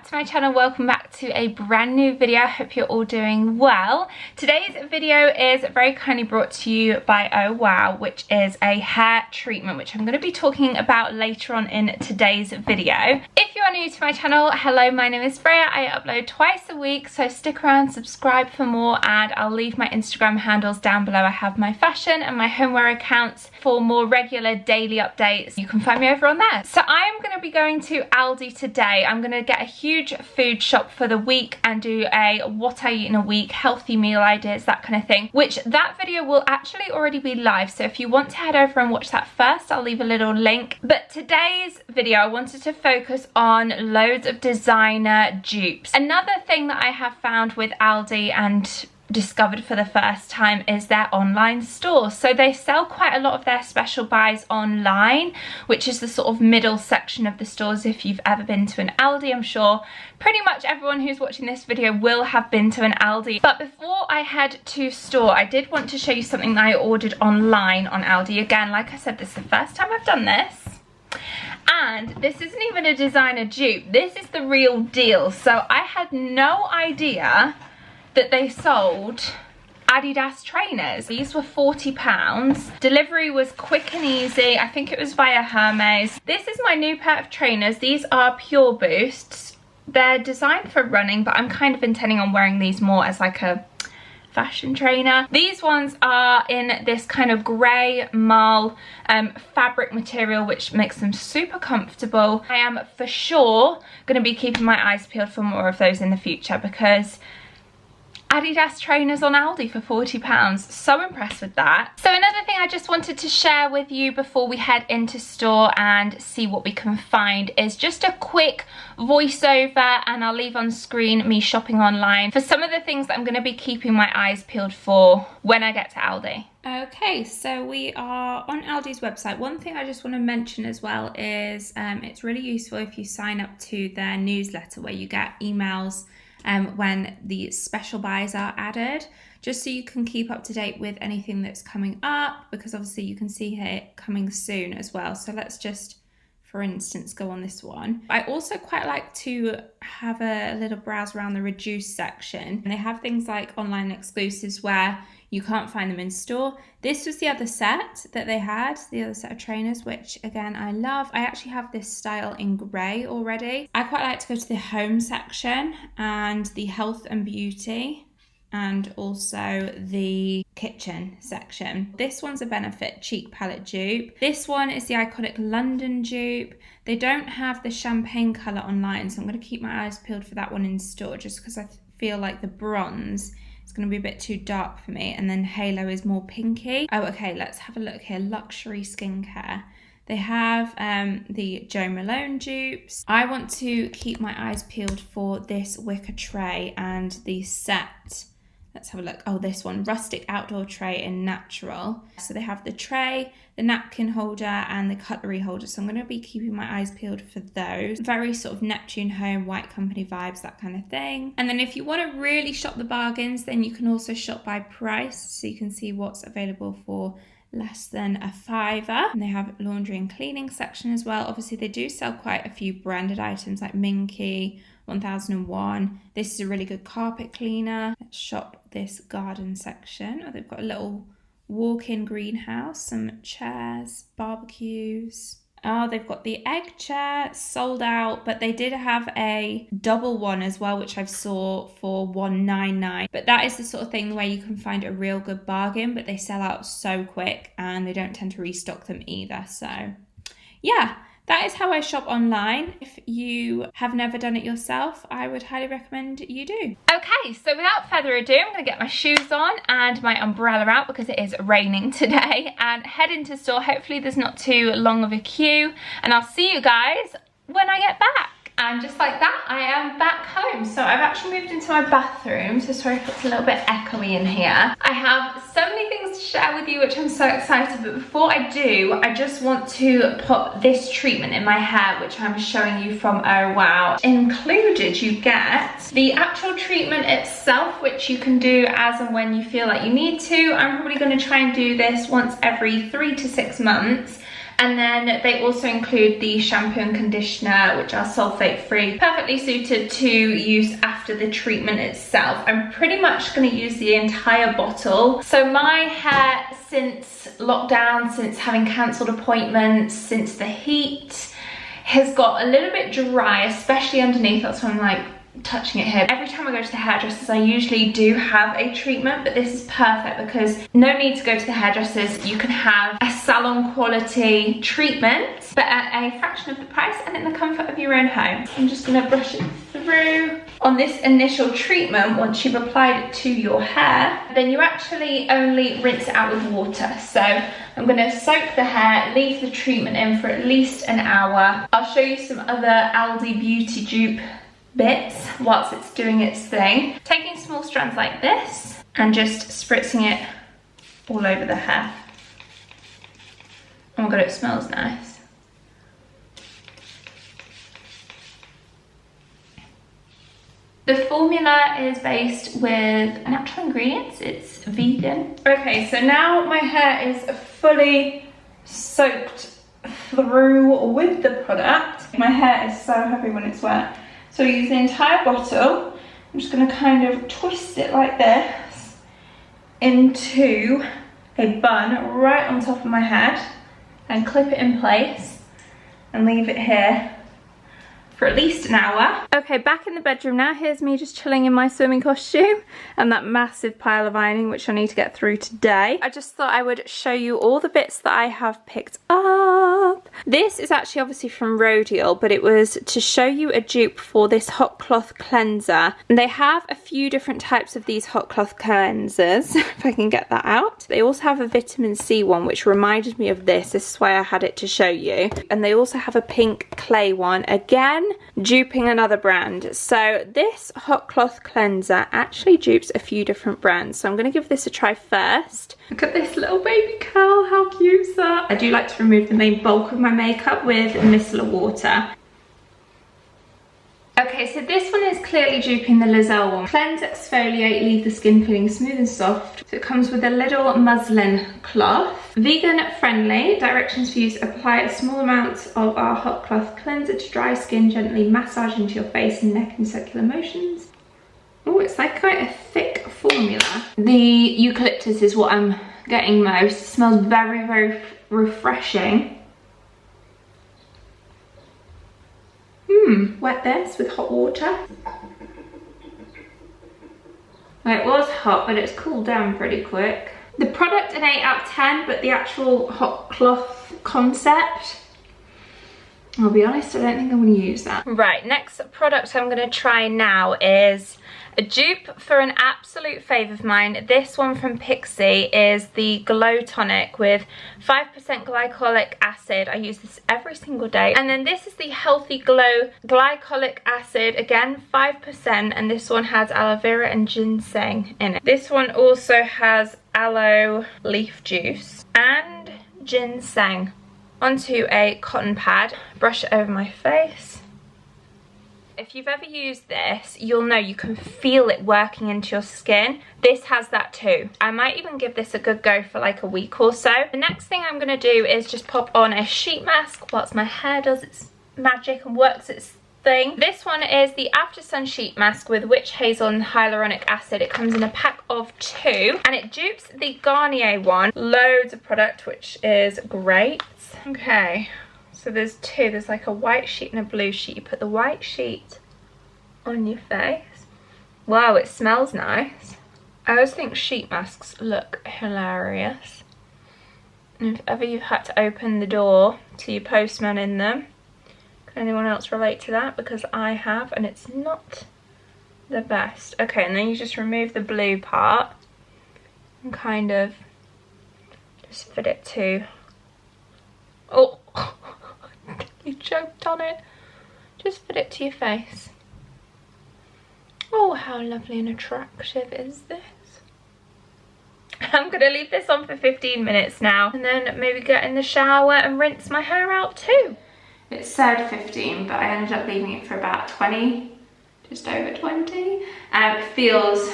to my channel, welcome back to a brand new video. I hope you're all doing well. Today's video is very kindly brought to you by Oh Wow, which is a hair treatment which I'm going to be talking about later on in today's video. If you are new to my channel, hello, my name is Freya. I upload twice a week, so stick around, subscribe for more, and I'll leave my Instagram handles down below. I have my fashion and my homeware accounts for more regular daily updates. You can find me over on there. So I'm going to be going to Aldi today. I'm going to get a huge food shop for the week and do a what I eat in a week, healthy meal ideas, that kind of thing, which that video will actually already be live. So if you want to head over and watch that first, I'll leave a little link. But today's video, I wanted to focus on loads of designer dupes. Another thing that I have found with Aldi and discovered for the first time is their online store. So they sell quite a lot of their special buys online, which is the sort of middle section of the stores. If you've ever been to an Aldi, I'm sure pretty much everyone who's watching this video will have been to an Aldi. But before I head to store, I did want to show you something that I ordered online on Aldi. Again, like I said, this is the first time I've done this. And this isn't even a designer dupe, this is the real deal. So I had no idea that they sold Adidas Trainers. These were £40. Delivery was quick and easy. I think it was via Hermes. This is my new pair of trainers. These are Pure Boosts. They're designed for running, but I'm kind of intending on wearing these more as like a fashion trainer. These ones are in this kind of grey marl fabric material, which makes them super comfortable. I am for sure going to be keeping my eyes peeled for more of those in the future, because Adidas Trainers on Aldi for £40. So impressed with that. So another thing I just wanted to share with you before we head into store and see what we can find is just a quick voiceover, and I'll leave on screen me shopping online for some of the things that I'm going to be keeping my eyes peeled for when I get to Aldi. Okay, so we are on Aldi's website. One thing I just want to mention as well is it's really useful if you sign up to their newsletter, where you get emails when the special buys are added, just so you can keep up to date with anything that's coming up, because obviously you can see here coming soon as well. So let's just, for instance, go on this one. I also quite like to have a little browse around the reduced section, and they have things like online exclusives where you can't find them in store. This was the other set that they had, the other set of trainers, which again I love. I actually have this style in grey already. I quite like to go to the home section and the health and beauty, and also the kitchen section. This one's a Benefit Cheek Palette dupe. This one is the iconic London dupe. They don't have the champagne colour online, so I'm going to keep my eyes peeled for that one in store, just because I feel like the bronze it's going to be a bit too dark for me, and then Halo is more pinky. Oh, okay, let's have a look here. Luxury skincare. They have the Jo Malone dupes. I want to keep my eyes peeled for this wicker tray and the set. Let's have a look. Oh, this one, rustic outdoor tray in natural. So they have the tray, the napkin holder, and the cutlery holder. So I'm going to be keeping my eyes peeled for those. Very sort of Neptune Home, White Company vibes, that kind of thing. And then if you want to really shop the bargains, then you can also shop by price. So you can see what's available for less than a £5. And they have laundry and cleaning section as well. Obviously they do sell quite a few branded items like Minky, 1001. This is a really good carpet cleaner. Let's shop this garden section. Oh, they've got a little walk-in greenhouse, some chairs, barbecues. Oh, they've got the egg chair, sold out, but they did have a double one as well, which I've saw for $199. But that is the sort of thing where you can find a real good bargain, but they sell out so quick and they don't tend to restock them either. So yeah, that is how I shop online. If you have never done it yourself, I would highly recommend you do. Okay, so without further ado, I'm going to get my shoes on and my umbrella out because it is raining today, and head into store. Hopefully there's not too long of a queue, and I'll see you guys when I get back. And just like that, I am back home. So I've actually moved into my bathroom, so sorry if it's a little bit echoey in here. I have so many things to share with you, which I'm so excited, but before I do, I just want to pop this treatment in my hair, which I'm showing you from Oh Wow. Included, you get the actual treatment itself, which you can do as and when you feel like you need to. I'm probably going to try and do this once every 3 to 6 months. And then they also include the shampoo and conditioner, which are sulfate free, perfectly suited to use after the treatment itself. I'm pretty much going to use the entire bottle. So my hair, since lockdown, since having cancelled appointments, since the heat, has got a little bit dry, especially underneath. That's why I'm like touching it here. Every time I go to the hairdressers, I usually do have a treatment, but this is perfect because no need to go to the hairdressers. You can have a salon quality treatment, but at a fraction of the price and in the comfort of your own home. I'm just gonna brush it through. On this initial treatment, once you've applied it to your hair, then you actually only rinse it out with water. So I'm gonna soak the hair, leave the treatment in for at least an hour. I'll show you some other Aldi beauty dupe bits whilst it's doing its thing. Taking small strands like this and just spritzing it all over the hair. Oh my god, it smells nice. The formula is based with natural ingredients, it's vegan. Okay, so now my hair is fully soaked through with the product. My hair is so happy when it's wet. So I use the entire bottle. I'm just going to kind of twist it like this into a bun right on top of my head and clip it in place and leave it here for at least an hour. Okay, back in the bedroom now. Here's me just chilling in my swimming costume and that massive pile of ironing which I need to get through today. I just thought I would show you all the bits that I have picked up. This is actually obviously from Rodial, but it was to show you a dupe for this hot cloth cleanser. And they have a few different types of these hot cloth cleansers, if I can get that out. They also have a vitamin C one, which reminded me of this. This is why I had it to show you. And they also have a pink clay one. Again, duping another brand. So this hot cloth cleanser actually dupes a few different brands. So I'm going to give this a try first. Look at this little baby curl, how cute is that? I do like to remove the main bulk of my makeup with micellar water. Okay, so this one is clearly duping the Lizelle one. Cleanse, exfoliate, leave the skin feeling smooth and soft. So it comes with a little muslin cloth. Vegan friendly. Directions for use: apply a small amount of our hot cloth cleanser to dry skin, gently massage into your face and neck in circular motions. Oh, it's like quite a thick formula. The eucalyptus is what I'm getting most. It smells very, very refreshing. Wet this with hot water. Well, it was hot, but it's cooled down pretty quick. The product an 8 out of 10, but the actual hot cloth concept, I'll be honest, I don't think I'm going to use that. Right, next product I'm going to try now is a dupe for an absolute fave of mine. This one from Pixie is the Glow Tonic with 5% glycolic acid. I use this every single day. And then this is the Healthy Glow Glycolic Acid, again 5%, and this one has aloe vera and ginseng in it. This one also has aloe leaf juice and ginseng. Onto a cotton pad, brush it over my face. If you've ever used this, you'll know you can feel it working into your skin. This has that too. I might even give this a good go for like a week or so. The next thing I'm going to do is just pop on a sheet mask whilst my hair does its magic and works its thing. This one is the After Sun Sheet Mask with Witch Hazel and Hyaluronic Acid. It comes in a pack of 2 and it dupes the Garnier one. Loads of product, which is great. Okay. So there's 2, there's like a white sheet and a blue sheet. You put the white sheet on your face. Wow, it smells nice. I always think sheet masks look hilarious. And if ever you've had to open the door to your postman in them, can anyone else relate to that? Because I have, and it's not the best. Okay, and then you just remove the blue part and kind of just fit it to... Oh! You choked on it. Just fit it to your face. Oh, how lovely and attractive is this? I'm going to leave this on for 15 minutes now and then maybe get in the shower and rinse my hair out too. It said 15, but I ended up leaving it for about 20, just over 20. And it feels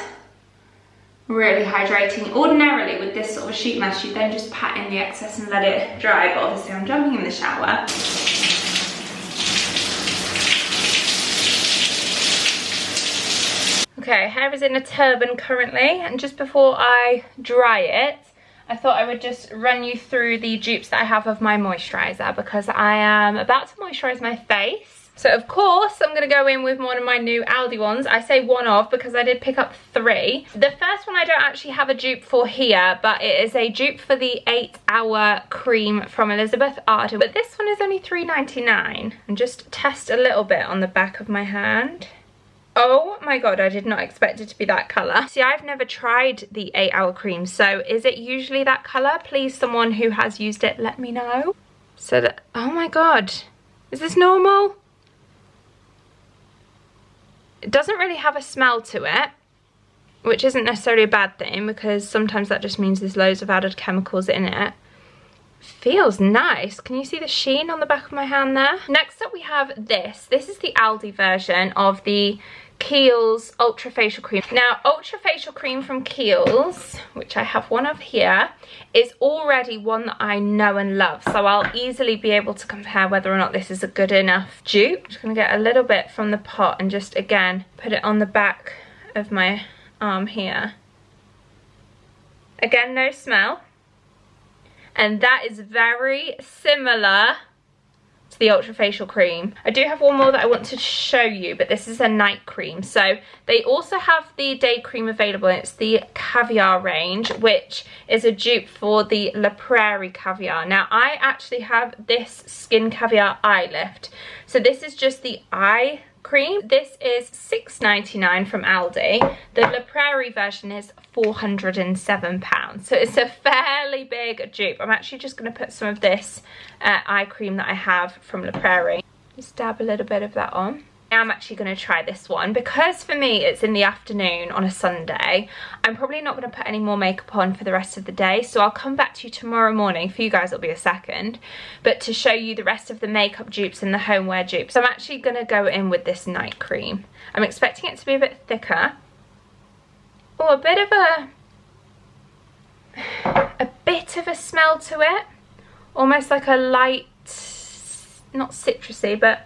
Really hydrating. Ordinarily with this sort of a sheet mask, you then just pat in the excess and let it dry, but obviously I'm jumping in the shower. Okay, hair is in a turban currently, and just before I dry it, I thought I would just run you through the dupes that I have of my moisturiser, because I am about to moisturise my face. So of course I'm going to go in with one of my new Aldi ones. I say one of because I did pick up 3. The first one I don't actually have a dupe for here, but it is a dupe for the 8-Hour cream from Elizabeth Arden. But this one is only £3.99. And just test a little bit on the back of my hand. Oh my god, I did not expect it to be that colour. See, I've never tried the 8-Hour cream, so is it usually that colour? Please, someone who has used it, let me know. So that, oh my god, is this normal? It doesn't really have a smell to it, which isn't necessarily a bad thing, because sometimes that just means there's loads of added chemicals in it. Feels nice. Can you see the sheen on the back of my hand there? Next up we have this. This is the Aldi version of the Kiehl's Ultra Facial Cream. Now, Ultra Facial Cream from Kiehl's, which I have one of here, is already one that I know and love. So I'll easily be able to compare whether or not this is a good enough dupe. I'm just going to get a little bit from the pot and just, again, put it on the back of my arm here. Again, no smell. And that is very similar to the Ultra Facial Cream. I do have one more that I want to show you, but this is a night cream. So they also have the day cream available. It's the Caviar range, which is a dupe for the La Prairie Caviar. Now, I actually have this Skin Caviar Eye Lift. So this is just the eye cream. This is £6.99 from Aldi. The La Prairie version is £407. So it's a fairly big dupe. I'm actually just going to put some of this eye cream that I have from La Prairie. Just dab a little bit of that on. I'm actually going to try this one because for me it's in the afternoon on a Sunday. I'm probably not going to put any more makeup on for the rest of the day, so I'll come back to you tomorrow morning. For you guys it'll be a second, but to show you the rest of the makeup dupes and the homeware dupes. I'm actually going to go in with this night cream. I'm expecting it to be a bit thicker. Oh, a bit of a smell to it, almost like a light, not citrusy, but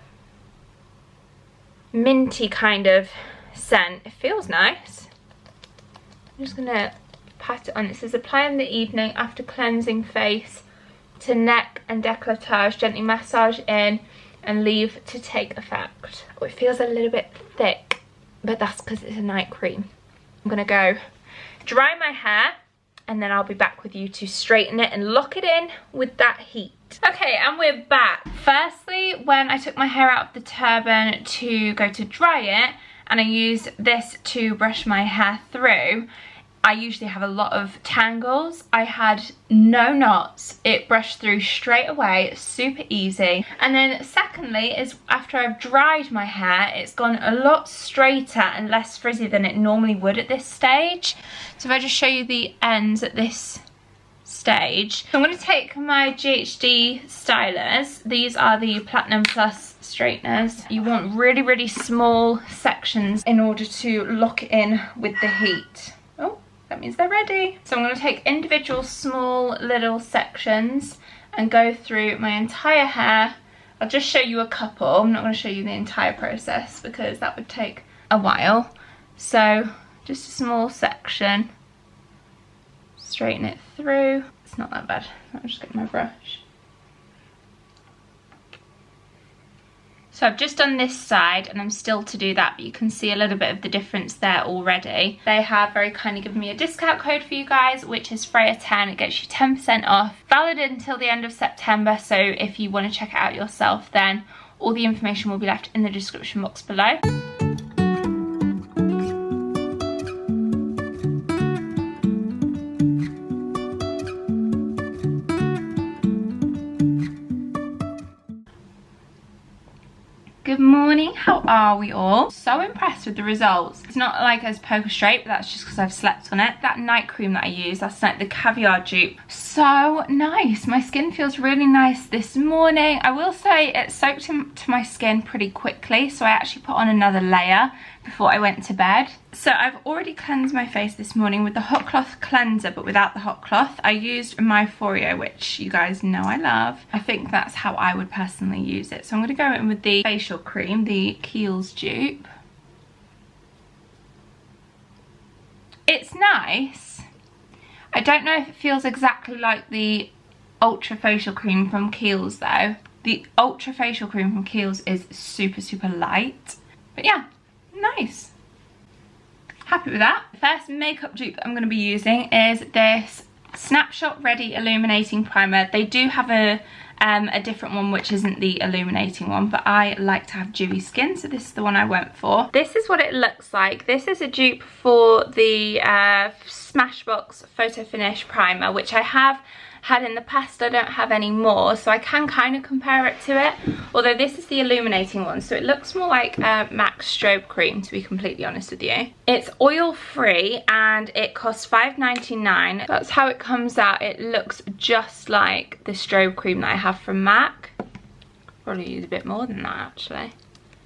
minty kind of scent. It feels nice. I'm just gonna pat it on. It says apply in the evening after cleansing face to neck and décolletage. Gently massage in and leave to take effect. Oh, it feels a little bit thick, but that's because it's a night cream. I'm gonna go dry my hair and then I'll be back with you to straighten it and lock it in with that heat. Okay, and we're back. Firstly, when I took my hair out of the turban to go to dry it, and I used this to brush my hair through, I usually have a lot of tangles. I had no knots. It brushed through straight away, super easy. And then secondly is after I've dried my hair, it's gone a lot straighter and less frizzy than it normally would at this stage. So if I just show you the ends at this stage. So I'm going to take my GHD stylers. These are the Platinum Plus straighteners. You want really, really small sections in order to lock it in with the heat. Oh, that means they're ready. So I'm going to take individual small little sections and go through my entire hair. I'll just show you a couple. I'm not going to show you the entire process because that would take a while. So just a small section. Straighten it through. It's not that bad. I'll just get my brush. So I've just done this side and I'm still to do that, but you can see a little bit of the difference there already. They have very kindly given me a discount code for you guys, which is Freya10. It gets you 10% off, valid until the end of September. So if you want to check it out yourself, then all the information will be left in the description box below. Good morning, how are we all? So impressed with the results. It's not like as poker straight, but that's just because I've slept on it. That night cream that I use, that's like the Caviar dupe. So nice. My skin feels really nice this morning. I will say it soaked into my skin pretty quickly, so I actually put on another layer before I went to bed. So I've already cleansed my face this morning with the hot cloth cleanser, but without the hot cloth. I used my Freya, which you guys know I love. I think that's how I would personally use it. So I'm going to go in with the facial cream, the Kiehl's dupe. It's nice. I don't know if it feels exactly like the Ultra Facial Cream from Kiehl's though. The Ultra Facial Cream from Kiehl's is super, super light. But yeah, nice. Happy with that. The first makeup dupe that I'm going to be using is this Snapshot Ready Illuminating Primer. They do have a different one which isn't the illuminating one, but I like to have dewy skin, so this is the one I went for. This is what it looks like. This is a dupe for the Smashbox Photo Finish Primer, which I have had in the past. I don't have any more, so I can kind of compare it to it, although this is the illuminating one, so it looks more like MAC strobe cream, to be completely honest with you. It's oil free and it costs $5.99. That's how it comes out. It looks just like the strobe cream that I have from MAC. Probably use a bit more than that actually.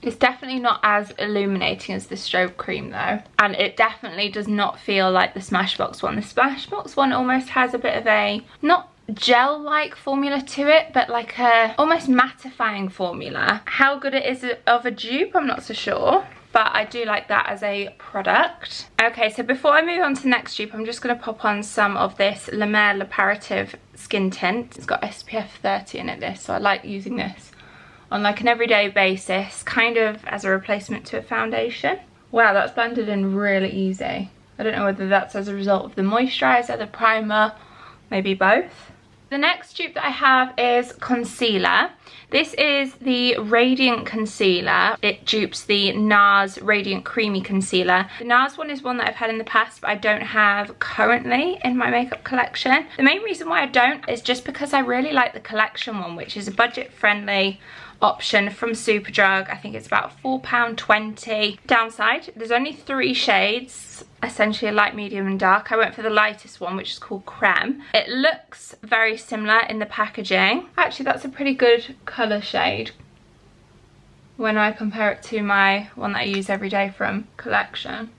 It's definitely not as illuminating as the strobe cream though, and it definitely does not feel like the Smashbox one. The Smashbox one almost has a bit of a, not gel-like formula to it, but like a almost mattifying formula. How good it is of a dupe, I'm not so sure, but I do like that as a product. Okay, so before I move on to the next dupe, I'm just going to pop on some of this La Mer L'Apparative Skin Tint. It's got SPF 30 in it, this, so I like using this on like an everyday basis, kind of as a replacement to a foundation. Wow, that's blended in really easy. I don't know whether that's as a result of the moisturiser, the primer, maybe both. The next dupe that I have is concealer. This is the Radiant Concealer. It dupes the NARS Radiant Creamy Concealer. The NARS one is one that I've had in the past, but I don't have currently in my makeup collection. The main reason why I don't is just because I really like the collection one, which is a budget-friendly option from Superdrug. I think it's about £4.20. Downside, there's only 3 shades, essentially a light, medium and dark. I went for the lightest one, which is called Creme. It looks very similar in the packaging. Actually, that's a pretty good colour shade when I compare it to my one that I use every day from Collection.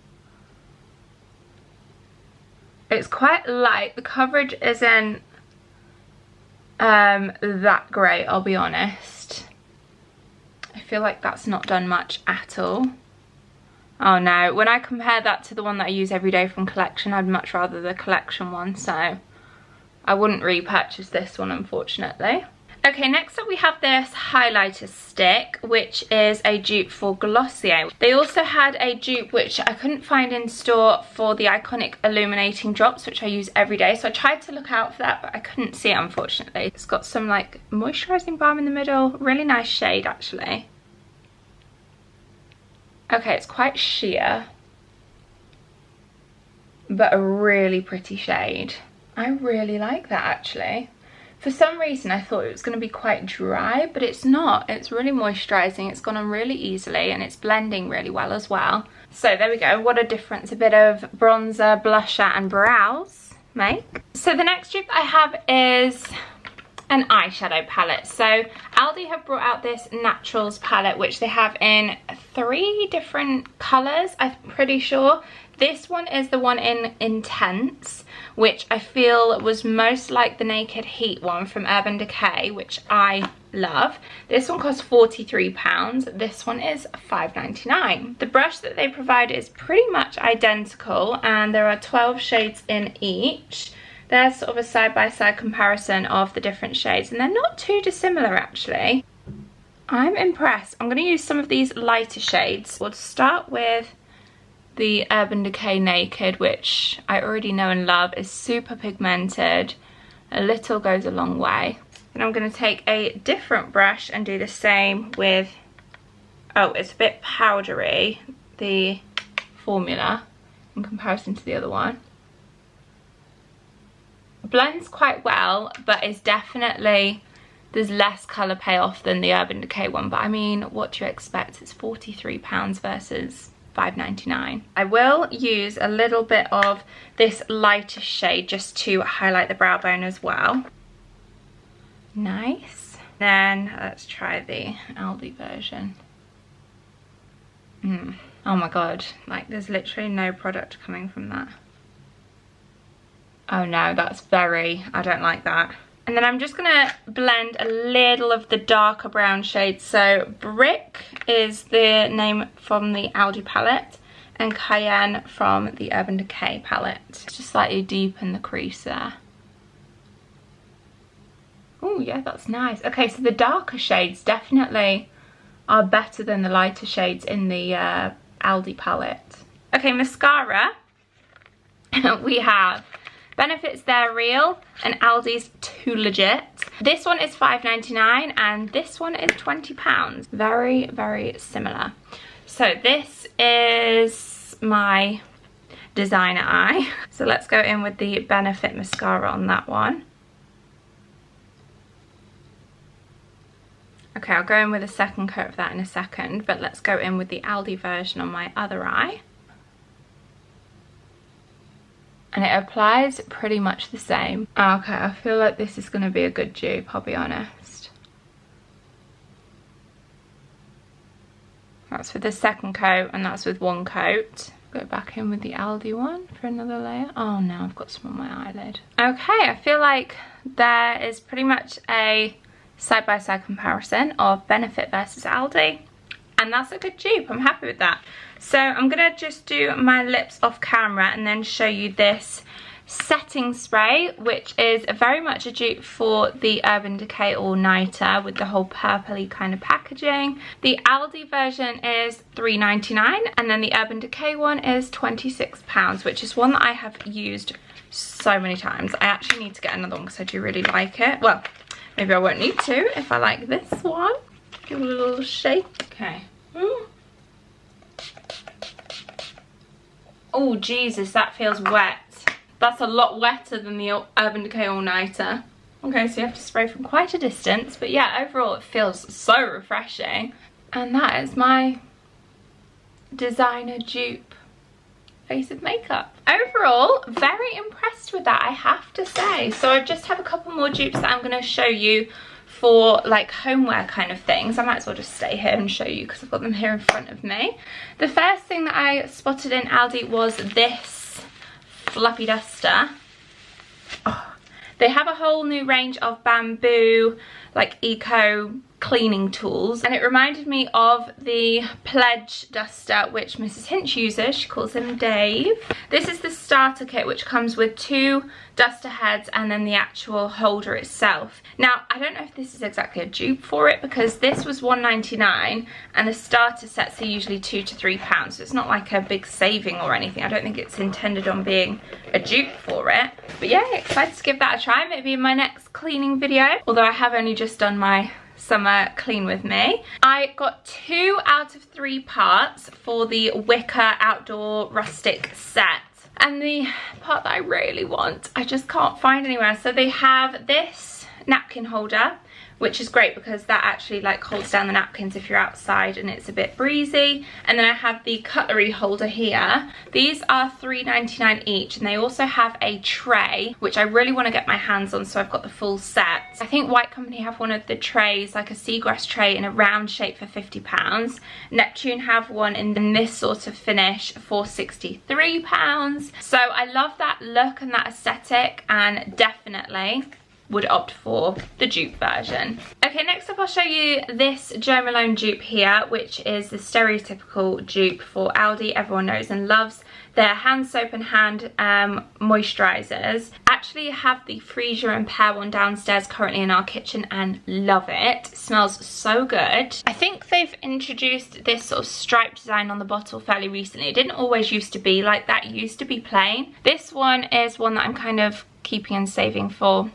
It's quite light. The coverage isn't that great, I'll be honest. I feel like that's not done much at all. Oh no, when I compare that to the one that I use every day from Collection, I'd much rather the Collection one, so I wouldn't repurchase this one, unfortunately. Okay, next up we have this highlighter stick, which is a dupe for Glossier. They also had a dupe which I couldn't find in store for the Iconic Illuminating Drops, which I use every day, so I tried to look out for that, but I couldn't see it, unfortunately. It's got some like moisturising balm in the middle, really nice shade actually. Okay, it's quite sheer, but a really pretty shade. I really like that actually. For some reason I thought it was going to be quite dry, but it's not. It's really moisturising, it's gone on really easily, and it's blending really well as well. So there we go, what a difference a bit of bronzer, blusher and brows make. So the next dupe I have is an eyeshadow palette. So Aldi have brought out this Naturals palette, which they have in 3 different colours, I'm pretty sure. This one is the one in Intense, which I feel was most like the Naked Heat one from Urban Decay, which I love. This one costs £43. This one is $5.99. The brush that they provide is pretty much identical, and there are 12 shades in each. There's sort of a side-by-side comparison of the different shades, and they're not too dissimilar actually. I'm impressed. I'm going to use some of these lighter shades. We'll start with the Urban Decay Naked, which I already know and love, is super pigmented. A little goes a long way. And I'm going to take a different brush and do the same with, oh, it's a bit powdery, the formula in comparison to the other one. Blends quite well, but it's definitely, there's less colour payoff than the Urban Decay one, but I mean, what do you expect? It's £43 versus $5.99. I will use a little bit of this lighter shade just to highlight the brow bone as well. Nice. Then let's try the Aldi version. Oh my god, like there's literally no product coming from that. Oh no, that's very, I don't like that. And then I'm just gonna blend a little of the darker brown shades. So Brick is the name from the Aldi palette, and Cayenne from the Urban Decay palette. Just slightly deepen the crease there. Oh yeah, that's nice. Okay, so the darker shades definitely are better than the lighter shades in the Aldi palette. Okay, mascara. We have Benefit's They're Real and Aldi's Too Legit. This one is $5.99 and this one is £20. Very, very similar. So this is my designer eye. So let's go in with the Benefit mascara on that one. Okay, I'll go in with a second coat of that in a second, but let's go in with the Aldi version on my other eye. And it applies pretty much the same. Okay, I feel like this is going to be a good dupe, I'll be honest. That's with the second coat and that's with one coat. Go back in with the Aldi one for another layer. Oh no, I've got some on my eyelid. Okay, I feel like there is pretty much a side-by-side comparison of Benefit versus Aldi, and that's a good dupe. I'm happy with that. So I'm gonna just do my lips off camera and then show you this setting spray, which is very much a dupe for the Urban Decay All Nighter with the whole purpley kind of packaging. The Aldi version is $3.99 and then the Urban Decay one is £26, which is one that I have used so many times. I actually need to get another one because I do really like it. Well, maybe I won't need to if I like this one. Give it a little shake. Okay. Ooh. Oh Jesus, that feels wet. That's a lot wetter than the Urban Decay All Nighter. Okay, so you have to spray from quite a distance, but yeah, overall it feels so refreshing. And that is my designer dupe face of makeup. Overall, very impressed with that, I have to say. So I just have a couple more dupes that I'm going to show you for like homeware kind of things. I might as well just stay here and show you because I've got them here in front of me. The first thing that I spotted in Aldi was this fluffy duster. Oh, they have a whole new range of bamboo like eco cleaning tools, and it reminded me of the Pledge duster which Mrs. Hinch uses. She calls him Dave. This is the starter kit which comes with 2 duster heads and then the actual holder itself. Now I don't know if this is exactly a dupe for it because this was $1.99 and the starter sets are usually £2 to £3, so it's not like a big saving or anything. I don't think it's intended on being a dupe for it, but yeah, excited to give that a try, maybe in my next cleaning video, although I have only just done my summer clean with me. I got 2 out of 3 parts for the Wicker outdoor rustic set, and the part that I really want I just can't find anywhere. So they have this napkin holder, which is great because that actually like holds down the napkins if you're outside and it's a bit breezy. And then I have the cutlery holder here. These are $3.99 each, and they also have a tray which I really want to get my hands on, so I've got the full set. I think White Company have one of the trays, like a seagrass tray in a round shape, for £50. Neptune have one in this sort of finish for £63. So I love that look and that aesthetic, and definitely would opt for the dupe version. Okay, next up I'll show you this Jo Malone dupe here, which is the stereotypical dupe for Aldi. Everyone knows and loves their hand soap and hand moisturizers. Actually have the Freesia and Pear one downstairs currently in our kitchen and love it. It smells so good. I think they've introduced this sort of striped design on the bottle fairly recently. It didn't always used to be like that. It used to be plain. This one is one that I'm kind of keeping and saving for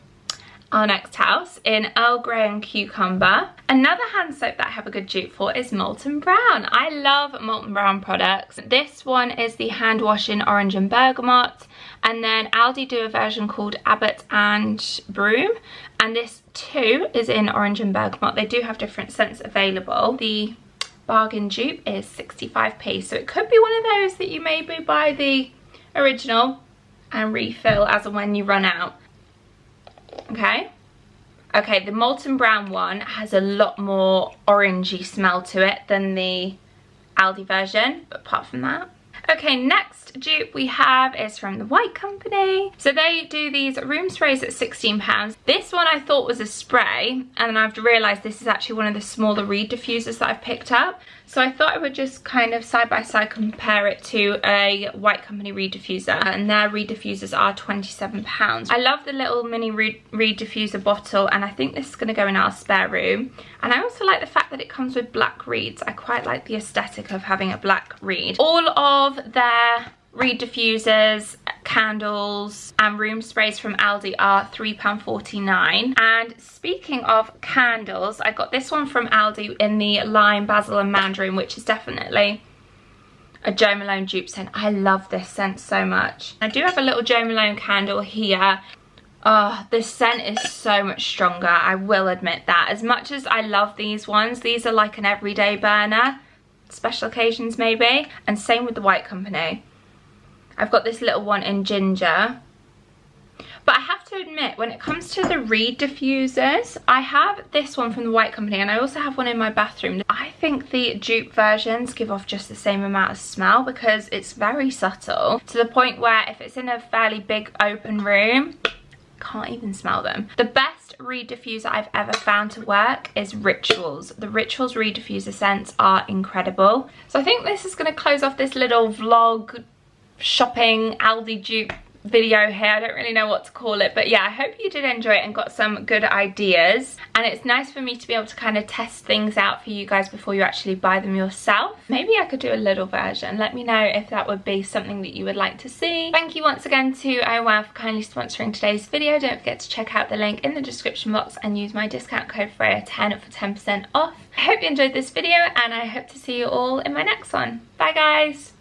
our next house in Earl Grey and Cucumber. Another hand soap that I have a good dupe for is Molten Brown. I love Molten Brown products. This one is the hand wash in Orange and Bergamot, and then Aldi do a version called Abbott and Broom, and this too is in Orange and Bergamot. They do have different scents available. The bargain dupe is 65p, so it could be one of those that you maybe buy the original and refill as and when you run out. Okay, the Molten Brown one has a lot more orangey smell to it than the Aldi version, but apart from that. Okay, next dupe we have is from the White Company. So they do these room sprays at £16. This one I thought was a spray, and then I've realised this is actually one of the smaller reed diffusers that I've picked up. So I thought I would just kind of side by side compare it to a White Company reed diffuser, and their reed diffusers are £27. I love the little mini reed diffuser bottle, and I think this is going to go in our spare room. And I also like the fact that it comes with black reeds. I quite like the aesthetic of having a black reed. All of their reed diffusers, candles and room sprays from Aldi are £3.49. And speaking of candles, I got this one from Aldi in the lime, basil and mandarin, which is definitely a Jo Malone dupe scent. I love this scent so much. I do have a little Jo Malone candle here. Oh, this scent is so much stronger, I will admit that. As much as I love these ones, these are like an everyday burner, special occasions maybe. And same with the White Company. I've got this little one in ginger. But I have to admit, when it comes to the reed diffusers, I have this one from the White Company, and I also have one in my bathroom. I think the dupe versions give off just the same amount of smell because it's very subtle, to the point where if it's in a fairly big open room, can't even smell them. The best reed diffuser I've ever found to work is Rituals. The Rituals reed diffuser scents are incredible. So I think this is going to close off this little vlog shopping Aldi dupe video here. I don't really know what to call it, but yeah, I hope you did enjoy it and got some good ideas. And it's nice for me to be able to kind of test things out for you guys before you actually buy them yourself. Maybe I could do a little version. Let me know if that would be something that you would like to see. Thank you once again to HOMEWARE for kindly sponsoring today's video. Don't forget to check out the link in the description box and use my discount code Freya10 for 10% off. I hope you enjoyed this video, and I hope to see you all in my next one. Bye guys!